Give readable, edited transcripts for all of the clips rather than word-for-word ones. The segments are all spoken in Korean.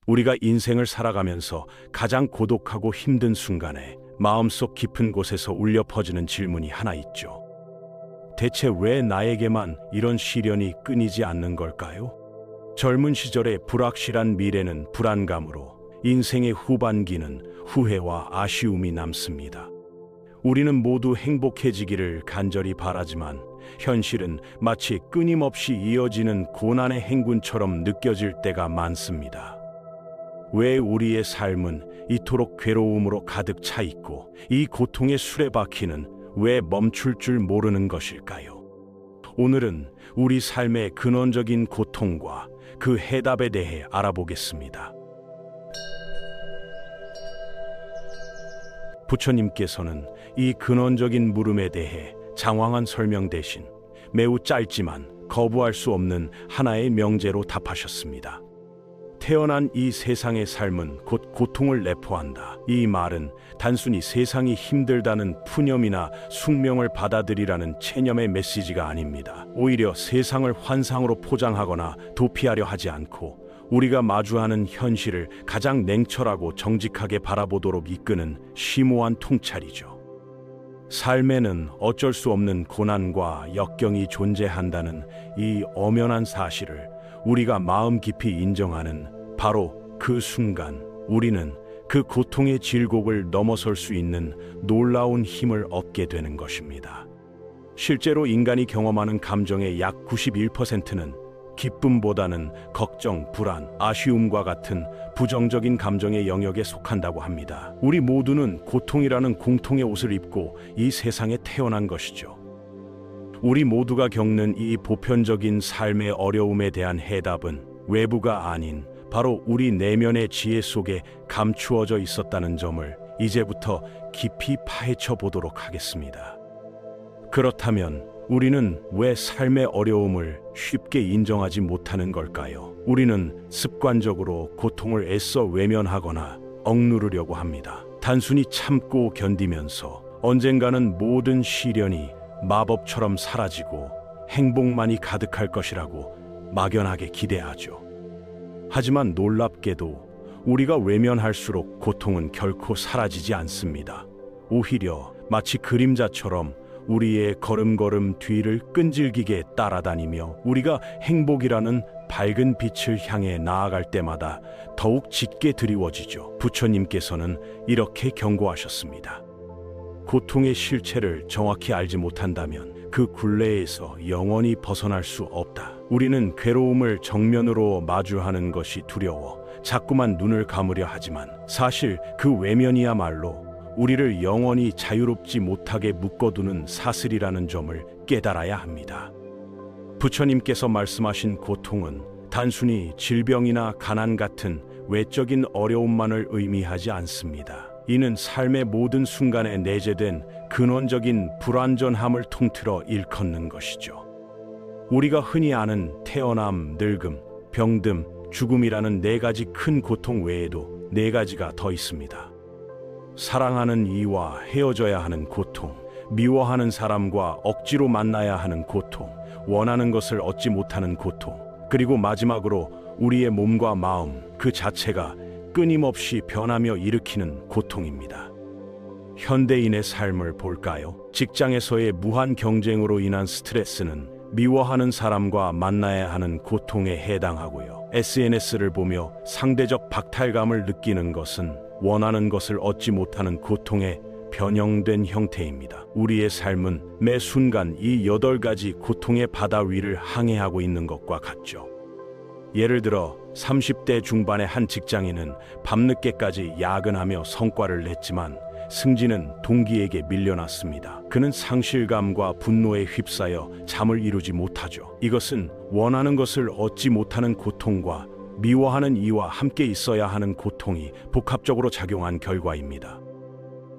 우리가 인생을 살아가면서 가장 고독하고 힘든 순간에 마음속 깊은 곳에서 울려 퍼지는 질문이 하나 있죠. 대체 왜 나에게만 이런 시련이 끊이지 않는 걸까요? 젊은 시절의 불확실한 미래는 불안감으로, 인생의 후반기는 후회와 아쉬움이 남습니다. 우리는 모두 행복해지기를 간절히 바라지만 현실은 마치 끊임없이 이어지는 고난의 행군처럼 느껴질 때가 많습니다. 왜 우리의 삶은 이토록 괴로움으로 가득 차 있고 이 고통의 수레바퀴는 왜 멈출 줄 모르는 것일까요? 오늘은 우리 삶의 근원적인 고통과 그 해답에 대해 알아보겠습니다. 부처님께서는 이 근원적인 물음에 대해 장황한 설명 대신 매우 짧지만 거부할 수 없는 하나의 명제로 답하셨습니다. 태어난 이 세상의 삶은 곧 고통을 내포한다. 이 말은 단순히 세상이 힘들다는 푸념이나 숙명을 받아들이라는 체념의 메시지가 아닙니다. 오히려 세상을 환상으로 포장하거나 도피하려 하지 않고 우리가 마주하는 현실을 가장 냉철하고 정직하게 바라보도록 이끄는 심오한 통찰이죠. 삶에는 어쩔 수 없는 고난과 역경이 존재한다는 이 엄연한 사실을 우리가 마음 깊이 인정하는 바로 그 순간 우리는 그 고통의 질곡을 넘어설 수 있는 놀라운 힘을 얻게 되는 것입니다. 실제로 인간이 경험하는 감정의 약 91%는 기쁨보다는 걱정, 불안, 아쉬움과 같은 부정적인 감정의 영역에 속한다고 합니다. 우리 모두는 고통이라는 공통의 옷을 입고 이 세상에 태어난 것이죠. 우리 모두가 겪는 이 보편적인 삶의 어려움에 대한 해답은 외부가 아닌 바로 우리 내면의 지혜 속에 감추어져 있었다는 점을 이제부터 깊이 파헤쳐 보도록 하겠습니다. 그렇다면 우리는 왜 삶의 어려움을 쉽게 인정하지 못하는 걸까요? 우리는 습관적으로 고통을 애써 외면하거나 억누르려고 합니다. 단순히 참고 견디면서 언젠가는 모든 시련이 마법처럼 사라지고 행복만이 가득할 것이라고 막연하게 기대하죠. 하지만 놀랍게도 우리가 외면할수록 고통은 결코 사라지지 않습니다. 오히려 마치 그림자처럼 우리의 걸음걸음 뒤를 끈질기게 따라다니며 우리가 행복이라는 밝은 빛을 향해 나아갈 때마다 더욱 짙게 드리워지죠. 부처님께서는 이렇게 경고하셨습니다. 고통의 실체를 정확히 알지 못한다면 그 굴레에서 영원히 벗어날 수 없다. 우리는 괴로움을 정면으로 마주하는 것이 두려워 자꾸만 눈을 감으려 하지만 사실 그 외면이야말로 우리를 영원히 자유롭지 못하게 묶어두는 사슬이라는 점을 깨달아야 합니다. 부처님께서 말씀하신 고통은 단순히 질병이나 가난 같은 외적인 어려움만을 의미하지 않습니다. 이는 삶의 모든 순간에 내재된 근원적인 불완전함을 통틀어 일컫는 것이죠. 우리가 흔히 아는 태어남, 늙음, 병듦, 죽음이라는 네 가지 큰 고통 외에도 네 가지가 더 있습니다. 사랑하는 이와 헤어져야 하는 고통, 미워하는 사람과 억지로 만나야 하는 고통, 원하는 것을 얻지 못하는 고통, 그리고 마지막으로 우리의 몸과 마음 그 자체가 끊임없이 변하며 일으키는 고통입니다. 현대인의 삶을 볼까요? 직장에서의 무한 경쟁으로 인한 스트레스는 미워하는 사람과 만나야 하는 고통에 해당하고요. SNS를 보며 상대적 박탈감을 느끼는 것은 원하는 것을 얻지 못하는 고통의 변형된 형태입니다. 우리의 삶은 매 순간 이 8가지 고통의 바다 위를 항해하고 있는 것과 같죠. 예를 들어 30대 중반의 한 직장인은 밤늦게까지 야근하며 성과를 냈지만 승진은 동기에게 밀려났습니다. 그는 상실감과 분노에 휩싸여 잠을 이루지 못하죠. 이것은 원하는 것을 얻지 못하는 고통과 미워하는 이와 함께 있어야 하는 고통이 복합적으로 작용한 결과입니다.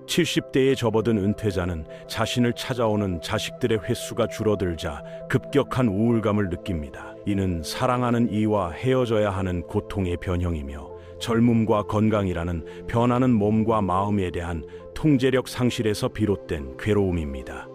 70대에 접어든 은퇴자는 자신을 찾아오는 자식들의 횟수가 줄어들자 급격한 우울감을 느낍니다. 이는 사랑하는 이와 헤어져야 하는 고통의 변형이며 젊음과 건강이라는 변하는 몸과 마음에 대한 통제력 상실에서 비롯된 괴로움입니다.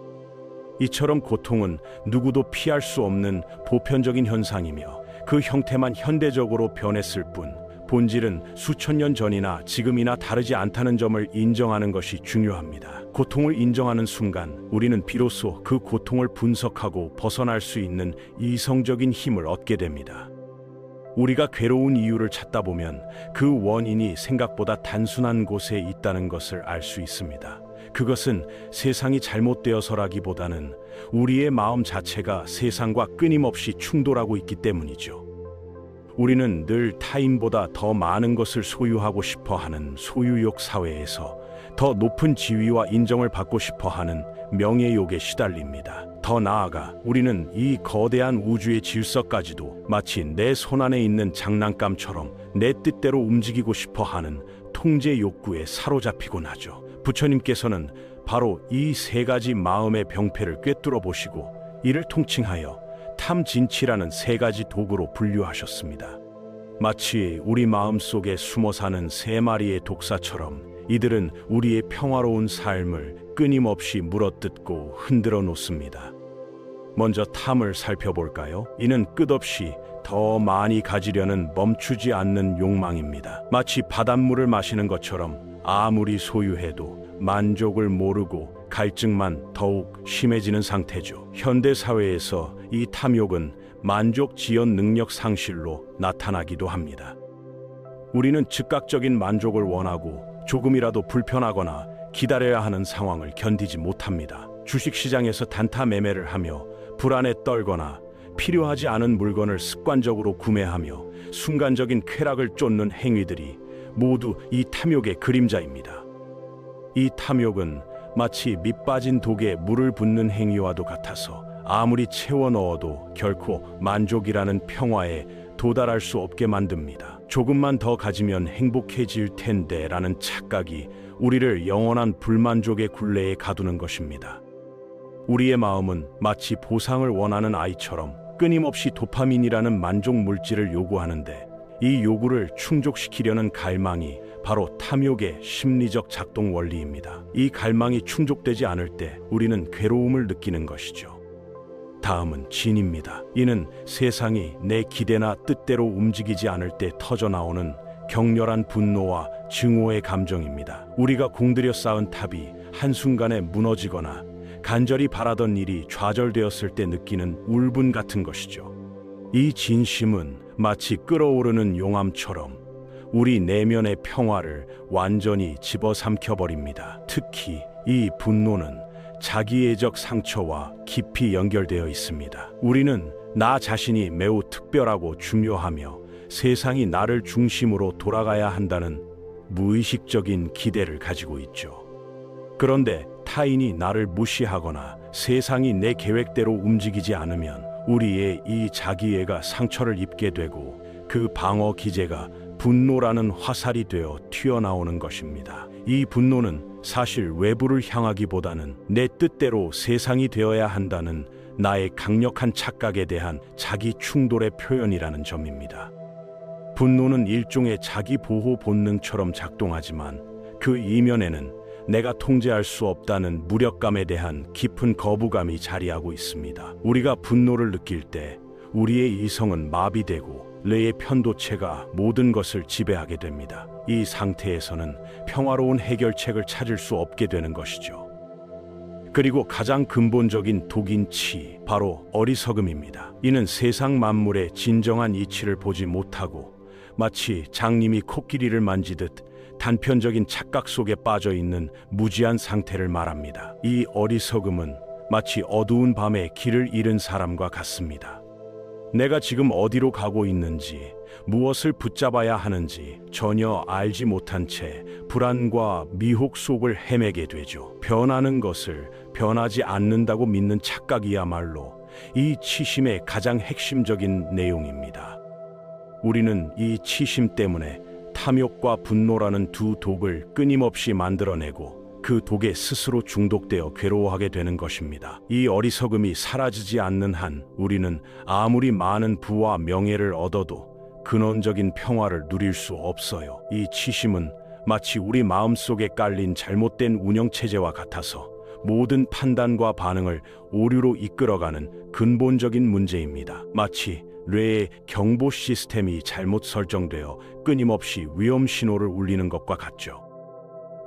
이처럼 고통은 누구도 피할 수 없는 보편적인 현상이며 그 형태만 현대적으로 변했을 뿐 본질은 수천 년 전이나 지금이나 다르지 않다는 점을 인정하는 것이 중요합니다. 고통을 인정하는 순간 우리는 비로소 그 고통을 분석하고 벗어날 수 있는 이성적인 힘을 얻게 됩니다. 우리가 괴로운 이유를 찾다 보면 그 원인이 생각보다 단순한 곳에 있다는 것을 알 수 있습니다. 그것은 세상이 잘못되어서라기보다는 우리의 마음 자체가 세상과 끊임없이 충돌하고 있기 때문이죠. 우리는 늘 타인보다 더 많은 것을 소유하고 싶어 하는 소유욕 사회에서 더 높은 지위와 인정을 받고 싶어 하는 명예욕에 시달립니다. 더 나아가 우리는 이 거대한 우주의 질서까지도 마치 내 손안에 있는 장난감처럼 내 뜻대로 움직이고 싶어 하는 통제 욕구에 사로잡히곤 하죠. 부처님께서는 바로 이 세 가지 마음의 병폐를 꿰뚫어 보시고 이를 통칭하여 탐진치라는 세 가지 도구로 분류하셨습니다. 마치 우리 마음 속에 숨어 사는 세 마리의 독사처럼 이들은 우리의 평화로운 삶을 끊임없이 물어뜯고 흔들어 놓습니다. 먼저 탐을 살펴볼까요? 이는 끝없이 더 많이 가지려는 멈추지 않는 욕망입니다. 마치 바닷물을 마시는 것처럼 아무리 소유해도 만족을 모르고 갈증만 더욱 심해지는 상태죠. 현대 사회에서 이 탐욕은 만족 지연 능력 상실로 나타나기도 합니다. 우리는 즉각적인 만족을 원하고 조금이라도 불편하거나 기다려야 하는 상황을 견디지 못합니다. 주식시장에서 단타 매매를 하며 불안에 떨거나 필요하지 않은 물건을 습관적으로 구매하며 순간적인 쾌락을 쫓는 행위들이 모두 이 탐욕의 그림자입니다. 이 탐욕은 마치 밑빠진 독에 물을 붓는 행위와도 같아서 아무리 채워 넣어도 결코 만족이라는 평화에 도달할 수 없게 만듭니다. 조금만 더 가지면 행복해질 텐데 라는 착각이 우리를 영원한 불만족의 굴레에 가두는 것입니다. 우리의 마음은 마치 보상을 원하는 아이처럼 끊임없이 도파민이라는 만족 물질을 요구하는데 이 요구를 충족시키려는 갈망이 바로 탐욕의 심리적 작동 원리입니다. 이 갈망이 충족되지 않을 때 우리는 괴로움을 느끼는 것이죠. 다음은 진입니다. 이는 세상이 내 기대나 뜻대로 움직이지 않을 때 터져나오는 격렬한 분노와 증오의 감정입니다. 우리가 공들여 쌓은 탑이 한순간에 무너지거나 간절히 바라던 일이 좌절되었을 때 느끼는 울분 같은 것이죠. 이 진심은 마치 끓어오르는 용암처럼 우리 내면의 평화를 완전히 집어삼켜버립니다. 특히 이 분노는 자기애적 상처와 깊이 연결되어 있습니다. 우리는 나 자신이 매우 특별하고 중요하며 세상이 나를 중심으로 돌아가야 한다는 무의식적인 기대를 가지고 있죠. 그런데 타인이 나를 무시하거나 세상이 내 계획대로 움직이지 않으면 우리의 이 자기애가 상처를 입게 되고 그 방어 기제가 분노라는 화살이 되어 튀어나오는 것입니다. 이 분노는 사실 외부를 향하기보다는 내 뜻대로 세상이 되어야 한다는 나의 강력한 착각에 대한 자기 충돌의 표현이라는 점입니다. 분노는 일종의 자기 보호 본능처럼 작동하지만 그 이면에는 내가 통제할 수 없다는 무력감에 대한 깊은 거부감이 자리하고 있습니다. 우리가 분노를 느낄 때 우리의 이성은 마비되고 뇌의 편도체가 모든 것을 지배하게 됩니다. 이 상태에서는 평화로운 해결책을 찾을 수 없게 되는 것이죠. 그리고 가장 근본적인 독인 치, 바로 어리석음입니다. 이는 세상 만물의 진정한 이치를 보지 못하고 마치 장님이 코끼리를 만지듯 단편적인 착각 속에 빠져 있는 무지한 상태를 말합니다. 이 어리석음은 마치 어두운 밤에 길을 잃은 사람과 같습니다. 내가 지금 어디로 가고 있는지, 무엇을 붙잡아야 하는지 전혀 알지 못한 채 불안과 미혹 속을 헤매게 되죠. 변하는 것을 변하지 않는다고 믿는 착각이야말로 이 치심의 가장 핵심적인 내용입니다. 우리는 이 치심 때문에 탐욕과 분노라는 두 독을 끊임없이 만들어내고 그 독에 스스로 중독되어 괴로워하게 되는 것입니다. 이 어리석음이 사라지지 않는 한 우리는 아무리 많은 부와 명예를 얻어도 근원적인 평화를 누릴 수 없어요. 이 치심은 마치 우리 마음속에 깔린 잘못된 운영체제와 같아서 모든 판단과 반응을 오류로 이끌어가는 근본적인 문제입니다. 마치 뇌의 경보 시스템이 잘못 설정되어 끊임없이 위험 신호를 울리는 것과 같죠.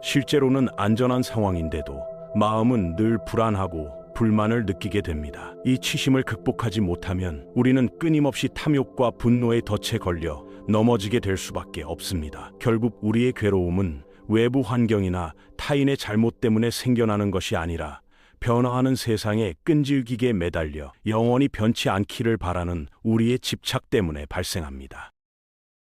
실제로는 안전한 상황인데도 마음은 늘 불안하고 불만을 느끼게 됩니다. 이 치심을 극복하지 못하면 우리는 끊임없이 탐욕과 분노의 덫에 걸려 넘어지게 될 수밖에 없습니다. 결국 우리의 괴로움은 외부 환경이나 타인의 잘못 때문에 생겨나는 것이 아니라 변화하는 세상에 끈질기게 매달려 영원히 변치 않기를 바라는 우리의 집착 때문에 발생합니다.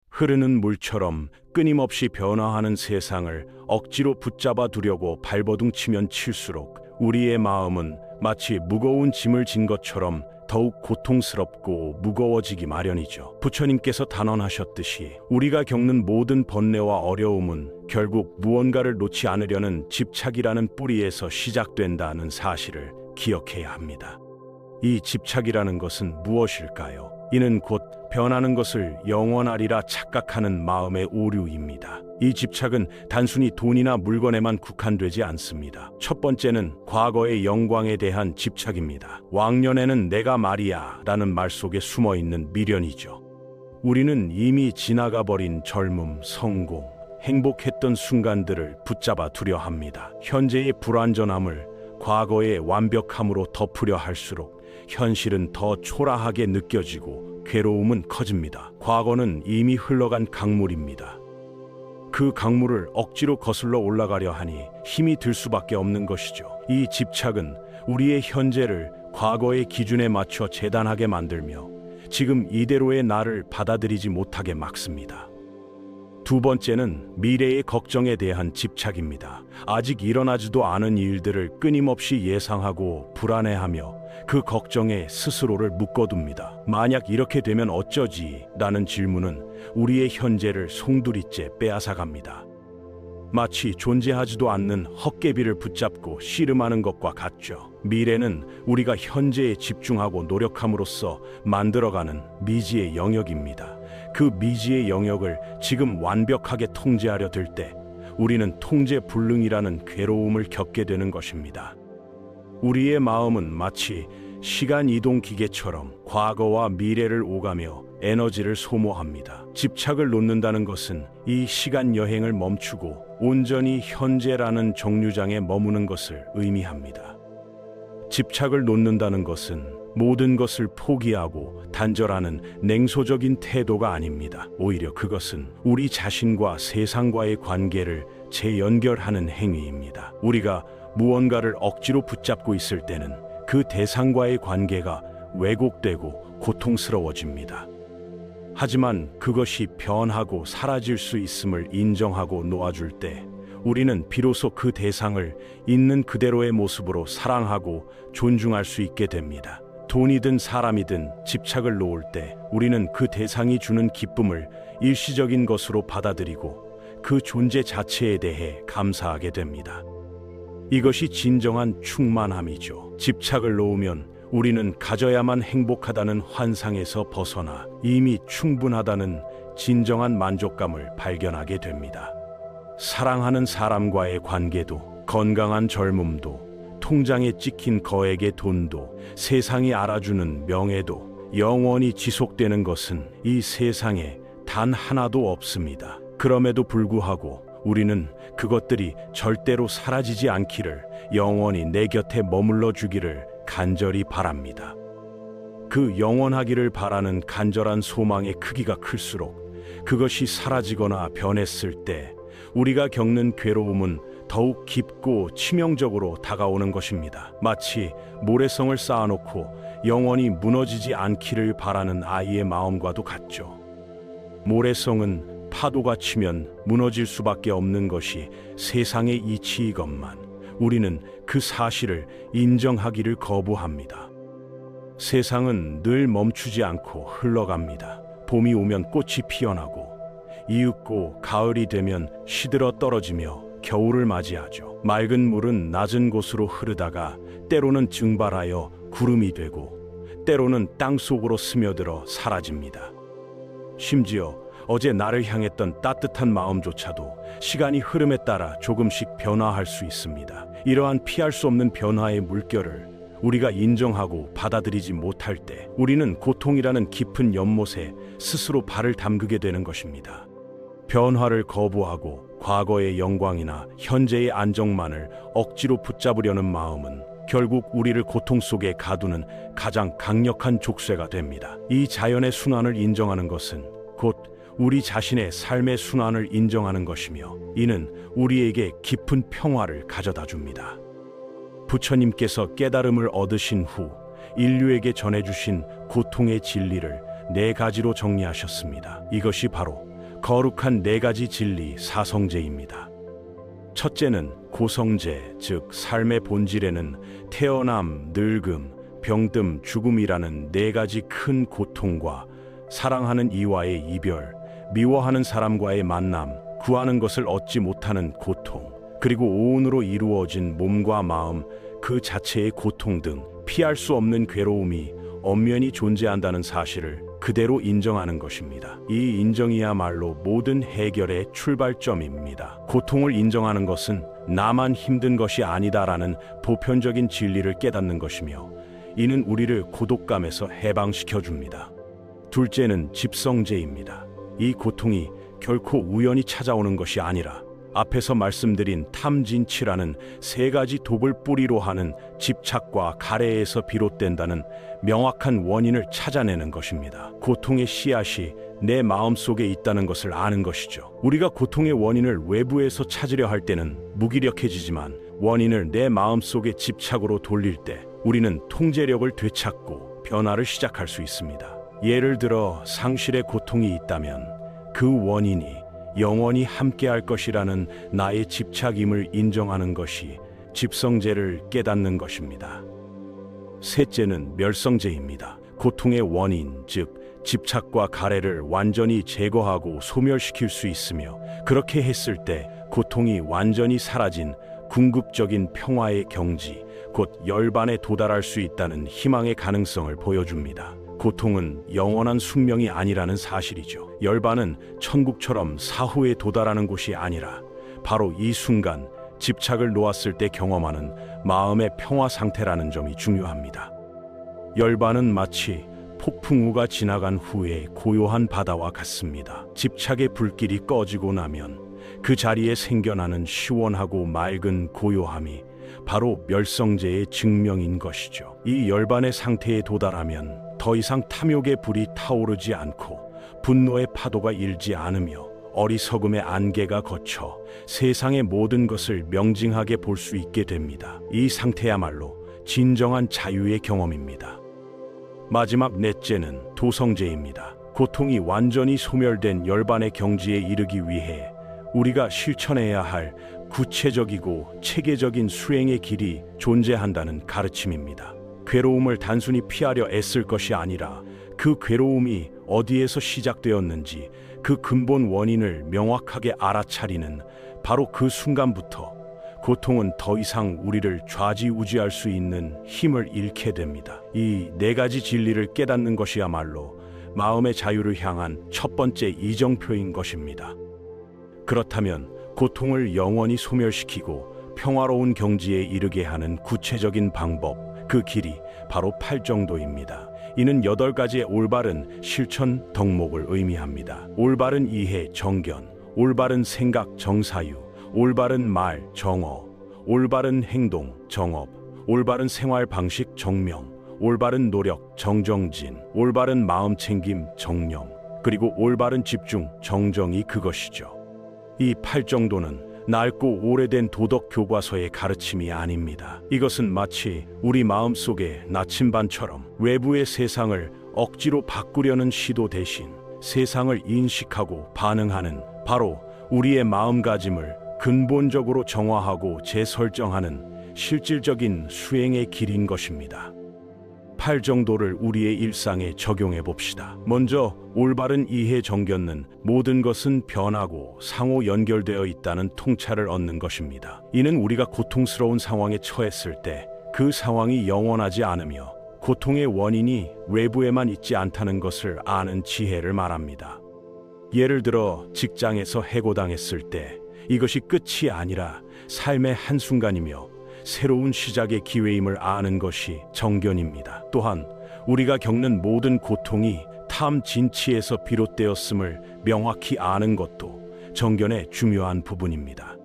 흐르는 물처럼 끊임없이 변화하는 세상을 억지로 붙잡아 두려고 발버둥 치면 칠수록 우리의 마음은 마치 무거운 짐을 진 것처럼 더욱 고통스럽고 무거워지기 마련이죠. 부처님께서 단언하셨듯이 우리가 겪는 모든 번뇌와 어려움은 결국 무언가를 놓지 않으려는 집착이라는 뿌리에서 시작된다는 사실을 기억해야 합니다. 이 집착이라는 것은 무엇일까요? 이는 곧 변하는 것을 영원하리라 착각하는 마음의 오류입니다. 이 집착은 단순히 돈이나 물건에만 국한되지 않습니다. 첫 번째는 과거의 영광에 대한 집착입니다. 왕년에는 내가 말이야 라는 말 속에 숨어있는 미련이죠. 우리는 이미 지나가 버린 젊음, 성공, 행복했던 순간들을 붙잡아 두려 합니다. 현재의 불완전함을 과거의 완벽함으로 덮으려 할수록 현실은 더 초라하게 느껴지고 괴로움은 커집니다. 과거는 이미 흘러간 강물입니다. 그 강물을 억지로 거슬러 올라가려 하니 힘이 들 수밖에 없는 것이죠. 이 집착은 우리의 현재를 과거의 기준에 맞춰 재단하게 만들며 지금 이대로의 나를 받아들이지 못하게 막습니다. 두 번째는 미래의 걱정에 대한 집착입니다. 아직 일어나지도 않은 일들을 끊임없이 예상하고 불안해하며 그 걱정에 스스로를 묶어둡니다. 만약 이렇게 되면 어쩌지? 라는 질문은 우리의 현재를 송두리째 빼앗아갑니다. 마치 존재하지도 않는 헛개비를 붙잡고 씨름하는 것과 같죠. 미래는 우리가 현재에 집중하고 노력함으로써 만들어가는 미지의 영역입니다. 그 미지의 영역을 지금 완벽하게 통제하려 들 때 우리는 통제불능이라는 괴로움을 겪게 되는 것입니다. 우리의 마음은 마치 시간 이동 기계처럼 과거와 미래를 오가며 에너지를 소모합니다. 집착을 놓는다는 것은 이 시간 여행을 멈추고 온전히 현재라는 정류장에 머무는 것을 의미합니다. 집착을 놓는다는 것은 모든 것을 포기하고 단절하는 냉소적인 태도가 아닙니다. 오히려 그것은 우리 자신과 세상과의 관계를 재연결하는 행위입니다. 우리가 무언가를 억지로 붙잡고 있을 때는 그 대상과의 관계가 왜곡되고 고통스러워집니다. 하지만 그것이 변하고 사라질 수 있음을 인정하고 놓아줄 때 우리는 비로소 그 대상을 있는 그대로의 모습으로 사랑하고 존중할 수 있게 됩니다. 돈이든 사람이든 집착을 놓을 때 우리는 그 대상이 주는 기쁨을 일시적인 것으로 받아들이고 그 존재 자체에 대해 감사하게 됩니다. 이것이 진정한 충만함이죠. 집착을 놓으면 우리는 가져야만 행복하다는 환상에서 벗어나 이미 충분하다는 진정한 만족감을 발견하게 됩니다. 사랑하는 사람과의 관계도, 건강한 젊음도, 통장에 찍힌 거액의 돈도, 세상이 알아주는 명예도 영원히 지속되는 것은 이 세상에 단 하나도 없습니다. 그럼에도 불구하고 우리는 그것들이 절대로 사라지지 않기를, 영원히 내 곁에 머물러 주기를 간절히 바랍니다. 그 영원하기를 바라는 간절한 소망의 크기가 클수록 그것이 사라지거나 변했을 때 우리가 겪는 괴로움은 더욱 깊고 치명적으로 다가오는 것입니다. 마치 모래성을 쌓아놓고 영원히 무너지지 않기를 바라는 아이의 마음과도 같죠. 모래성은 파도가 치면 무너질 수밖에 없는 것이 세상의 이치이건만 우리는 그 사실을 인정하기를 거부합니다. 세상은 늘 멈추지 않고 흘러갑니다. 봄이 오면 꽃이 피어나고 이윽고 가을이 되면 시들어 떨어지며 겨울을 맞이하죠. 맑은 물은 낮은 곳으로 흐르다가 때로는 증발하여 구름이 되고 때로는 땅 속으로 스며들어 사라집니다. 심지어 어제 나를 향했던 따뜻한 마음조차도 시간이 흐름에 따라 조금씩 변화할 수 있습니다. 이러한 피할 수 없는 변화의 물결을 우리가 인정하고 받아들이지 못할 때 우리는 고통이라는 깊은 연못에 스스로 발을 담그게 되는 것입니다. 변화를 거부하고 과거의 영광이나 현재의 안정만을 억지로 붙잡으려는 마음은 결국 우리를 고통 속에 가두는 가장 강력한 족쇄가 됩니다. 이 자연의 순환을 인정하는 것은 곧 우리 자신의 삶의 순환을 인정하는 것이며, 이는 우리에게 깊은 평화를 가져다 줍니다. 부처님께서 깨달음을 얻으신 후 인류에게 전해주신 고통의 진리를 4가지로 정리하셨습니다. 이것이 바로 거룩한 4가지 진리 사성제입니다. 첫째는 고성제, 즉 삶의 본질에는 태어남, 늙음, 병듦, 죽음이라는 4가지 큰 고통과 사랑하는 이와의 이별, 미워하는 사람과의 만남, 구하는 것을 얻지 못하는 고통, 그리고 오온으로 이루어진 몸과 마음 그 자체의 고통 등 피할 수 없는 괴로움이 엄연히 존재한다는 사실을 그대로 인정하는 것입니다. 이 인정이야말로 모든 해결의 출발점입니다. 고통을 인정하는 것은 나만 힘든 것이 아니다라는 보편적인 진리를 깨닫는 것이며, 이는 우리를 고독감에서 해방시켜 줍니다. 둘째는 집성제입니다. 이 고통이 결코 우연히 찾아오는 것이 아니라 앞에서 말씀드린 탐진치라는 3가지 독을 뿌리로 하는 집착과 가래에서 비롯된다는 명확한 원인을 찾아내는 것입니다. 고통의 씨앗이 내 마음속에 있다는 것을 아는 것이죠. 우리가 고통의 원인을 외부에서 찾으려 할 때는 무기력해지지만, 원인을 내 마음속에 집착으로 돌릴 때 우리는 통제력을 되찾고 변화를 시작할 수 있습니다. 예를 들어 상실의 고통이 있다면 그 원인이 영원히 함께할 것이라는 나의 집착임을 인정하는 것이 집성제를 깨닫는 것입니다. 셋째는 멸성제입니다. 고통의 원인, 즉 집착과 가래를 완전히 제거하고 소멸시킬 수 있으며, 그렇게 했을 때 고통이 완전히 사라진 궁극적인 평화의 경지, 곧 열반에 도달할 수 있다는 희망의 가능성을 보여줍니다. 고통은 영원한 숙명이 아니라는 사실이죠. 열반은 천국처럼 사후에 도달하는 곳이 아니라 바로 이 순간 집착을 놓았을 때 경험하는 마음의 평화 상태라는 점이 중요합니다. 열반은 마치 폭풍우가 지나간 후에 고요한 바다와 같습니다. 집착의 불길이 꺼지고 나면 그 자리에 생겨나는 시원하고 맑은 고요함이 바로 멸성제의 증명인 것이죠. 이 열반의 상태에 도달하면 더 이상 탐욕의 불이 타오르지 않고 분노의 파도가 일지 않으며 어리석음의 안개가 거쳐 세상의 모든 것을 명징하게 볼 수 있게 됩니다. 이 상태야말로 진정한 자유의 경험입니다. 마지막 넷째는 도성제입니다. 고통이 완전히 소멸된 열반의 경지에 이르기 위해 우리가 실천해야 할 구체적이고 체계적인 수행의 길이 존재한다는 가르침입니다. 괴로움을 단순히 피하려 애쓸 것이 아니라 그 괴로움이 어디에서 시작되었는지 그 근본 원인을 명확하게 알아차리는 바로 그 순간부터 고통은 더 이상 우리를 좌지우지할 수 있는 힘을 잃게 됩니다. 이 4가지 진리를 깨닫는 것이야말로 마음의 자유를 향한 첫 번째 이정표인 것입니다. 그렇다면 고통을 영원히 소멸시키고 평화로운 경지에 이르게 하는 구체적인 방법, 그 길이 바로 팔정도입니다. 이는 8가지의 올바른 실천 덕목을 의미합니다. 올바른 이해 정견, 올바른 생각 정사유, 올바른 말 정어, 올바른 행동 정업, 올바른 생활 방식 정명, 올바른 노력 정정진, 올바른 마음 챙김 정령, 그리고 올바른 집중 정정이 그것이죠. 이 팔정도는 낡고 오래된 도덕 교과서의 가르침이 아닙니다. 이것은 마치 우리 마음속의 나침반처럼 외부의 세상을 억지로 바꾸려는 시도 대신 세상을 인식하고 반응하는, 바로 우리의 마음가짐을 근본적으로 정화하고 재설정하는 실질적인 수행의 길인 것입니다. 팔정도를 우리의 일상에 적용해 봅시다. 먼저 올바른 이해 정견은 모든 것은 변하고 상호 연결되어 있다는 통찰을 얻는 것입니다. 이는 우리가 고통스러운 상황에 처했을 때 그 상황이 영원하지 않으며 고통의 원인이 외부에만 있지 않다는 것을 아는 지혜를 말합니다. 예를 들어 직장에서 해고당했을 때 이것이 끝이 아니라 삶의 한순간이며 새로운 시작의 기회임을 아는 것이 정견입니다. 또한 우리가 겪는 모든 고통이 탐진치에서 비롯되었음을 명확히 아는 것도 정견의 중요한 부분입니다.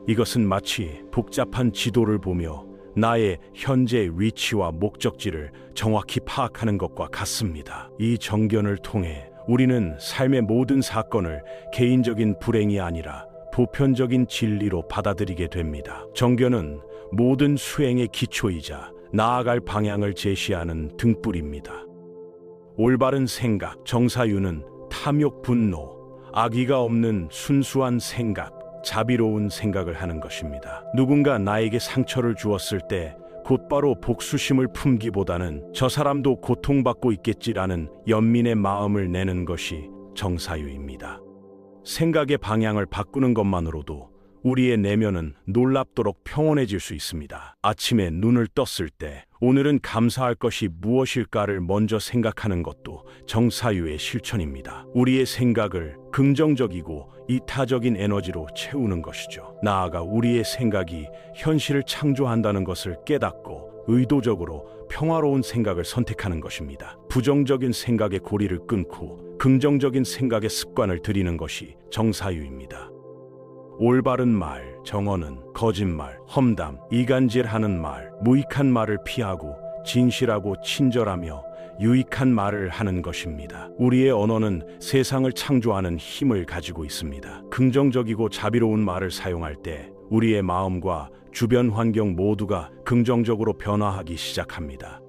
이것은 마치 복잡한 지도를 보며 나의 현재 위치와 목적지를 정확히 파악하는 것과 같습니다. 이 정견을 통해 우리는 삶의 모든 사건을 개인적인 불행이 아니라 보편적인 진리로 받아들이게 됩니다. 정견은 모든 수행의 기초이자 나아갈 방향을 제시하는 등불입니다. 올바른 생각, 정사유는 탐욕, 분노, 악의가 없는 순수한 생각, 자비로운 생각을 하는 것입니다. 누군가 나에게 상처를 주었을 때 곧바로 복수심을 품기보다는 저 사람도 고통받고 있겠지라는 연민의 마음을 내는 것이 정사유입니다. 생각의 방향을 바꾸는 것만으로도 우리의 내면은 놀랍도록 평온해질 수 있습니다. 아침에 눈을 떴을 때 오늘은 감사할 것이 무엇일까를 먼저 생각하는 것도 정사유의 실천입니다. 우리의 생각을 긍정적이고 이타적인 에너지로 채우는 것이죠. 나아가 우리의 생각이 현실을 창조한다는 것을 깨닫고 의도적으로 평화로운 생각을 선택하는 것입니다. 부정적인 생각의 고리를 끊고 긍정적인 생각의 습관을 들이는 것이 정사유입니다. 올바른 말, 정언은 거짓말, 험담, 이간질하는 말, 무익한 말을 피하고 진실하고 친절하며 유익한 말을 하는 것입니다. 우리의 언어는 세상을 창조하는 힘을 가지고 있습니다. 긍정적이고 자비로운 말을 사용할 때 우리의 마음과 주변 환경 모두가 긍정적으로 변화하기 시작합니다.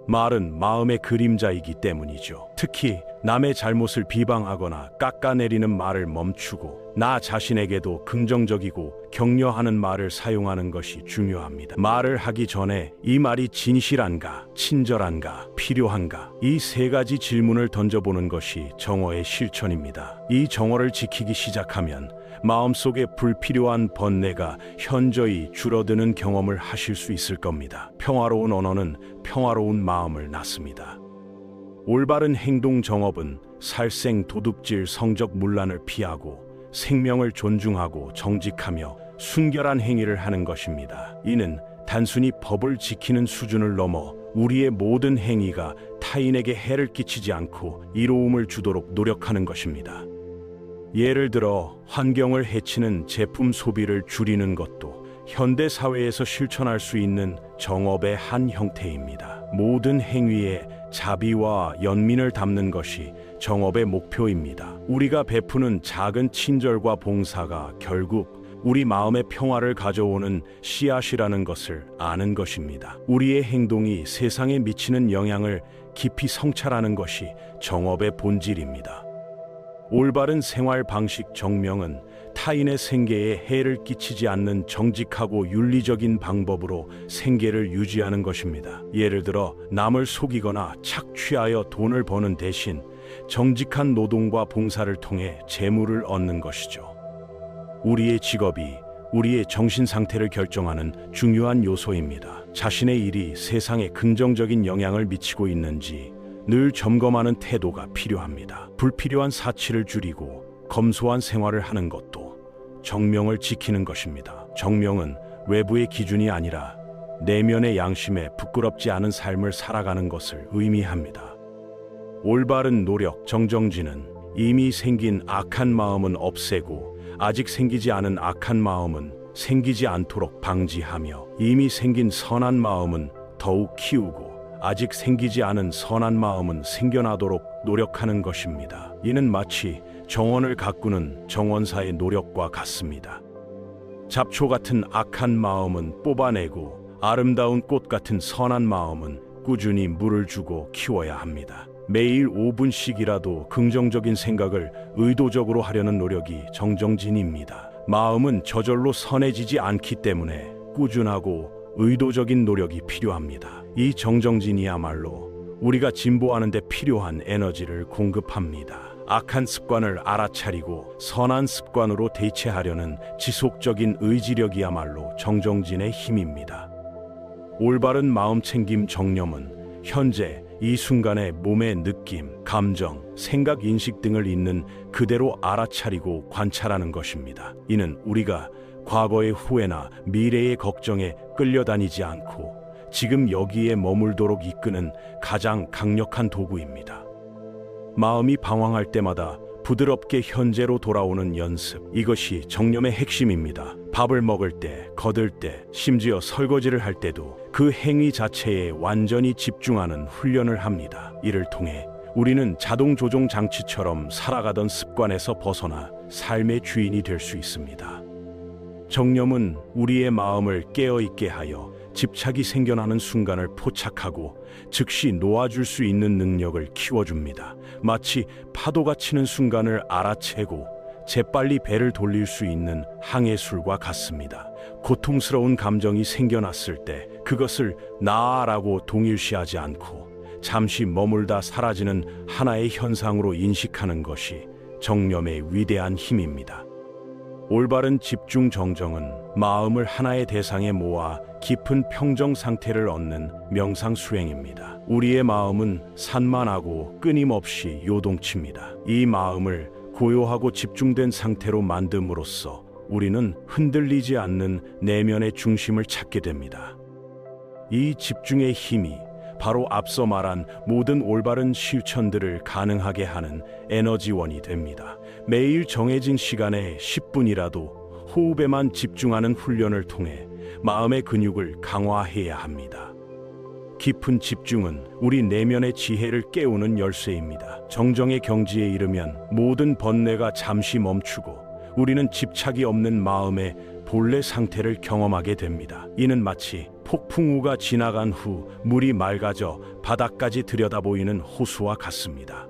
말은 마음의 그림자이기 때문이죠. 특히 남의 잘못을 비방하거나 깎아내리는 말을 멈추고 나 자신에게도 긍정적이고 격려하는 말을 사용하는 것이 중요합니다. 말을 하기 전에 이 말이 진실한가, 친절한가, 필요한가, 이 세 가지 질문을 던져보는 것이 정어의 실천입니다. 이 정어를 지키기 시작하면 마음속에 불필요한 번뇌가 현저히 줄어드는 경험을 하실 수 있을 겁니다. 평화로운 언어는 평화로운 마음을 낳습니다. 올바른 행동 정업은 살생, 도둑질, 성적 문란을 피하고 생명을 존중하고 정직하며 순결한 행위를 하는 것입니다. 이는 단순히 법을 지키는 수준을 넘어 우리의 모든 행위가 타인에게 해를 끼치지 않고 이로움을 주도록 노력하는 것입니다. 예를 들어 환경을 해치는 제품 소비를 줄이는 것도 현대 사회에서 실천할 수 있는 정업의 한 형태입니다. 모든 행위에 자비와 연민을 담는 것이 정업의 목표입니다. 우리가 베푸는 작은 친절과 봉사가 결국 우리 마음의 평화를 가져오는 씨앗이라는 것을 아는 것입니다. 우리의 행동이 세상에 미치는 영향을 깊이 성찰하는 것이 정업의 본질입니다. 올바른 생활 방식 정명은 타인의 생계에 해를 끼치지 않는 정직하고 윤리적인 방법으로 생계를 유지하는 것입니다. 예를 들어 남을 속이거나 착취하여 돈을 버는 대신 정직한 노동과 봉사를 통해 재물을 얻는 것이죠. 우리의 직업이 우리의 정신 상태를 결정하는 중요한 요소입니다. 자신의 일이 세상에 긍정적인 영향을 미치고 있는지 늘 점검하는 태도가 필요합니다. 불필요한 사치를 줄이고 검소한 생활을 하는 것도 정명을 지키는 것입니다. 정명은 외부의 기준이 아니라 내면의 양심에 부끄럽지 않은 삶을 살아가는 것을 의미합니다. 올바른 노력, 정정지는 이미 생긴 악한 마음은 없애고 아직 생기지 않은 악한 마음은 생기지 않도록 방지하며 이미 생긴 선한 마음은 더욱 키우고 아직 생기지 않은 선한 마음은 생겨나도록 노력하는 것입니다. 이는 마치 정원을 가꾸는 정원사의 노력과 같습니다. 잡초 같은 악한 마음은 뽑아내고 아름다운 꽃 같은 선한 마음은 꾸준히 물을 주고 키워야 합니다. 매일 5분씩이라도 긍정적인 생각을 의도적으로 하려는 노력이 정정진입니다. 마음은 저절로 선해지지 않기 때문에 꾸준하고 의도적인 노력이 필요합니다. 이 정정진이야말로 우리가 진보하는 데 필요한 에너지를 공급합니다. 악한 습관을 알아차리고 선한 습관으로 대체하려는 지속적인 의지력이야말로 정정진의 힘입니다. 올바른 마음챙김 정념은 현재 이 순간의 몸의 느낌, 감정, 생각, 인식 등을 있는 그대로 알아차리고 관찰하는 것입니다. 이는 우리가 과거의 후회나 미래의 걱정에 끌려다니지 않고 지금 여기에 머물도록 이끄는 가장 강력한 도구입니다. 마음이 방황할 때마다 부드럽게 현재로 돌아오는 연습, 이것이 정념의 핵심입니다. 밥을 먹을 때, 걷을 때, 심지어 설거지를 할 때도 그 행위 자체에 완전히 집중하는 훈련을 합니다. 이를 통해 우리는 자동 조종 장치처럼 살아가던 습관에서 벗어나 삶의 주인이 될 수 있습니다. 정념은 우리의 마음을 깨어있게 하여 집착이 생겨나는 순간을 포착하고 즉시 놓아줄 수 있는 능력을 키워줍니다. 마치 파도가 치는 순간을 알아채고 재빨리 배를 돌릴 수 있는 항해술과 같습니다. 고통스러운 감정이 생겨났을 때 그것을 나라고 동일시하지 않고 잠시 머물다 사라지는 하나의 현상으로 인식하는 것이 정념의 위대한 힘입니다. 올바른 집중 정정은 마음을 하나의 대상에 모아 깊은 평정 상태를 얻는 명상 수행입니다. 우리의 마음은 산만하고 끊임없이 요동칩니다. 이 마음을 고요하고 집중된 상태로 만듦으로써 우리는 흔들리지 않는 내면의 중심을 찾게 됩니다. 이 집중의 힘이 바로 앞서 말한 모든 올바른 실천들을 가능하게 하는 에너지원이 됩니다. 매일 정해진 시간에 10분이라도 호흡에만 집중하는 훈련을 통해 마음의 근육을 강화해야 합니다. 깊은 집중은 우리 내면의 지혜를 깨우는 열쇠입니다. 정정의 경지에 이르면 모든 번뇌가 잠시 멈추고 우리는 집착이 없는 마음의 본래 상태를 경험하게 됩니다. 이는 마치 폭풍우가 지나간 후 물이 맑아져 바닥까지 들여다보이는 호수와 같습니다.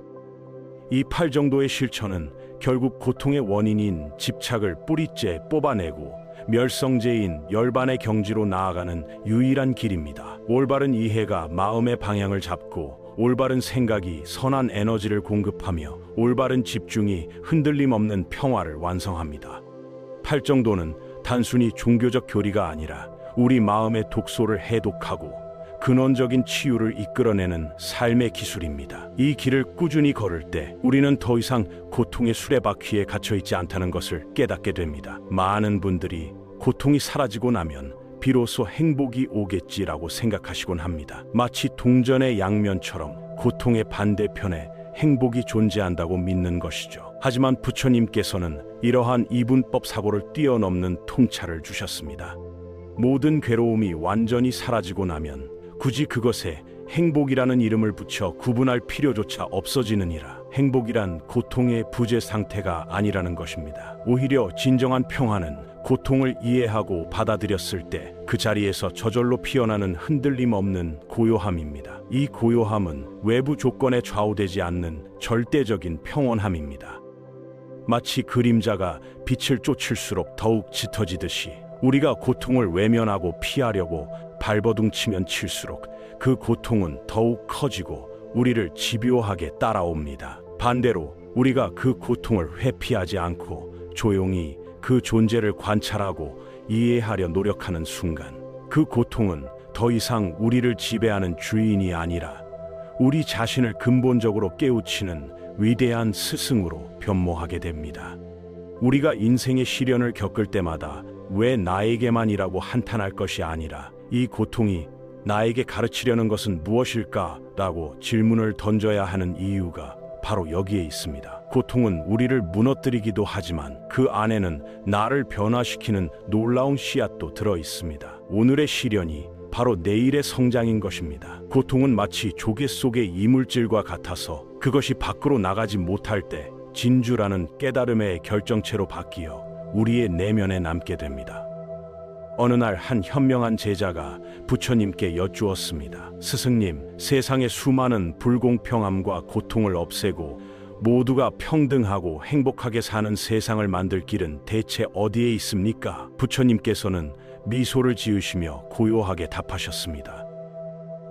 이 8 정도의 실천은 결국 고통의 원인인 집착을 뿌리째 뽑아내고 멸성제인 열반의 경지로 나아가는 유일한 길입니다. 올바른 이해가 마음의 방향을 잡고 올바른 생각이 선한 에너지를 공급하며 올바른 집중이 흔들림 없는 평화를 완성합니다. 8 정도는 단순히 종교적 교리가 아니라 우리 마음의 독소를 해독하고 근원적인 치유를 이끌어내는 삶의 기술입니다. 이 길을 꾸준히 걸을 때 우리는 더 이상 고통의 수레바퀴에 갇혀있지 않다는 것을 깨닫게 됩니다. 많은 분들이 고통이 사라지고 나면 비로소 행복이 오겠지라고 생각하시곤 합니다. 마치 동전의 양면처럼 고통의 반대편에 행복이 존재한다고 믿는 것이죠. 하지만 부처님께서는 이러한 이분법 사고를 뛰어넘는 통찰을 주셨습니다. 모든 괴로움이 완전히 사라지고 나면 굳이 그것에 행복이라는 이름을 붙여 구분할 필요조차 없어지느니라. 행복이란 고통의 부재 상태가 아니라는 것입니다. 오히려 진정한 평화는 고통을 이해하고 받아들였을 때 그 자리에서 저절로 피어나는 흔들림 없는 고요함입니다. 이 고요함은 외부 조건에 좌우되지 않는 절대적인 평온함입니다. 마치 그림자가 빛을 쫓을수록 더욱 짙어지듯이 우리가 고통을 외면하고 피하려고 발버둥치면 칠수록 그 고통은 더욱 커지고 우리를 집요하게 따라옵니다. 반대로 우리가 그 고통을 회피하지 않고 조용히 그 존재를 관찰하고 이해하려 노력하는 순간 그 고통은 더 이상 우리를 지배하는 주인이 아니라 우리 자신을 근본적으로 깨우치는 위대한 스승으로 변모하게 됩니다. 우리가 인생의 시련을 겪을 때마다 왜 나에게만이라고 한탄할 것이 아니라 이 고통이 나에게 가르치려는 것은 무엇일까라고 질문을 던져야 하는 이유가 바로 여기에 있습니다. 고통은 우리를 무너뜨리기도 하지만 그 안에는 나를 변화시키는 놀라운 씨앗도 들어 있습니다. 오늘의 시련이 바로 내일의 성장인 것입니다. 고통은 마치 조개 속의 이물질과 같아서 그것이 밖으로 나가지 못할 때 진주라는 깨달음의 결정체로 바뀌어 우리의 내면에 남게 됩니다. 어느 날 한 현명한 제자가 부처님께 여쭈었습니다. 스승님, 세상의 수많은 불공평함과 고통을 없애고 모두가 평등하고 행복하게 사는 세상을 만들 길은 대체 어디에 있습니까? 부처님께서는 미소를 지으시며 고요하게 답하셨습니다.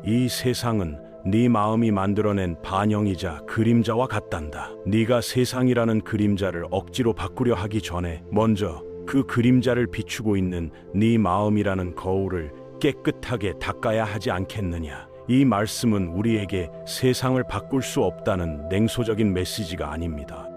이 세상은 네 마음이 만들어낸 반영이자 그림자와 같단다. 네가 세상이라는 그림자를 억지로 바꾸려 하기 전에 먼저 그 그림자를 비추고 있는 네 마음이라는 거울을 깨끗하게 닦아야 하지 않겠느냐. 이 말씀은 우리에게 세상을 바꿀 수 없다는 냉소적인 메시지가 아닙니다.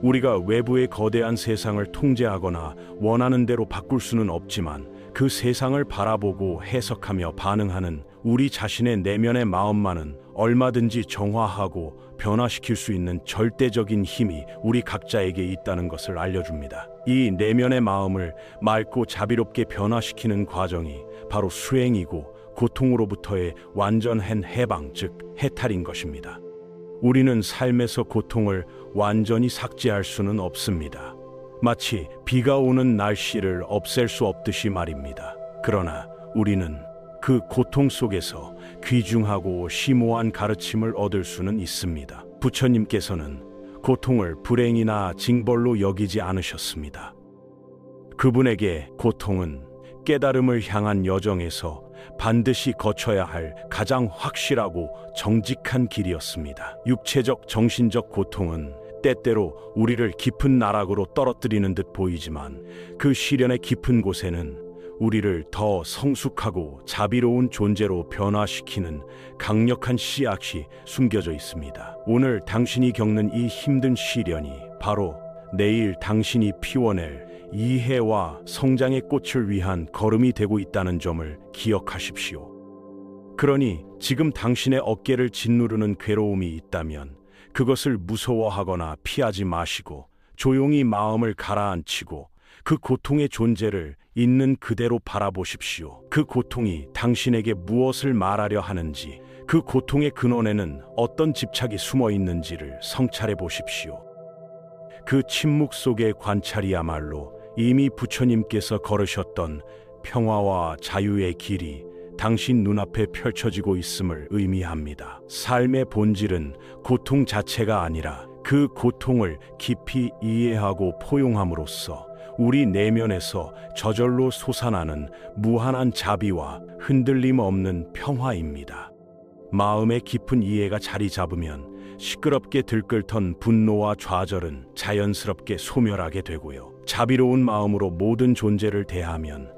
우리가 외부의 거대한 세상을 통제하거나 원하는 대로 바꿀 수는 없지만 그 세상을 바라보고 해석하며 반응하는 우리 자신의 내면의 마음만은 얼마든지 정화하고 변화시킬 수 있는 절대적인 힘이 우리 각자에게 있다는 것을 알려줍니다. 이 내면의 마음을 맑고 자비롭게 변화시키는 과정이 바로 수행이고 고통으로부터의 완전한 해방, 즉 해탈인 것입니다. 우리는 삶에서 고통을 완전히 삭제할 수는 없습니다. 마치 비가 오는 날씨를 없앨 수 없듯이 말입니다. 그러나 우리는 그 고통 속에서 귀중하고 심오한 가르침을 얻을 수는 있습니다. 부처님께서는 고통을 불행이나 징벌로 여기지 않으셨습니다. 그분에게 고통은 깨달음을 향한 여정에서 반드시 거쳐야 할 가장 확실하고 정직한 길이었습니다. 육체적, 정신적 고통은 때때로 우리를 깊은 나락으로 떨어뜨리는 듯 보이지만 그 시련의 깊은 곳에는 우리를 더 성숙하고 자비로운 존재로 변화시키는 강력한 씨앗이 숨겨져 있습니다. 오늘 당신이 겪는 이 힘든 시련이 바로 내일 당신이 피워낼 이해와 성장의 꽃을 위한 걸음이 되고 있다는 점을 기억하십시오. 그러니 지금 당신의 어깨를 짓누르는 괴로움이 있다면 그것을 무서워하거나 피하지 마시고 조용히 마음을 가라앉히고 그 고통의 존재를 있는 그대로 바라보십시오. 그 고통이 당신에게 무엇을 말하려 하는지, 그 고통의 근원에는 어떤 집착이 숨어 있는지를 성찰해 보십시오. 그 침묵 속의 관찰이야말로 이미 부처님께서 걸으셨던 평화와 자유의 길이 당신 눈앞에 펼쳐지고 있음을 의미합니다. 삶의 본질은 고통 자체가 아니라 그 고통을 깊이 이해하고 포용함으로써 우리 내면에서 저절로 솟아나는 무한한 자비와 흔들림 없는 평화입니다. 마음의 깊은 이해가 자리 잡으면 시끄럽게 들끓던 분노와 좌절은 자연스럽게 소멸하게 되고요. 자비로운 마음으로 모든 존재를 대하면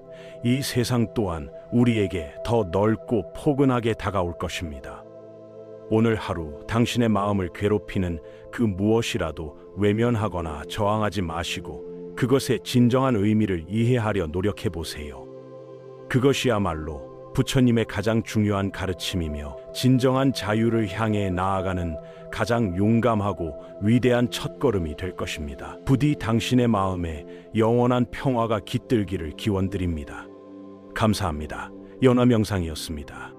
이 세상 또한 우리에게 더 넓고 포근하게 다가올 것입니다. 오늘 하루 당신의 마음을 괴롭히는 그 무엇이라도 외면하거나 저항하지 마시고 그것의 진정한 의미를 이해하려 노력해 보세요. 그것이야말로 부처님의 가장 중요한 가르침이며 진정한 자유를 향해 나아가는 가장 용감하고 위대한 첫걸음이 될 것입니다. 부디 당신의 마음에 영원한 평화가 깃들기를 기원드립니다. 감사합니다. 연화명상이었습니다.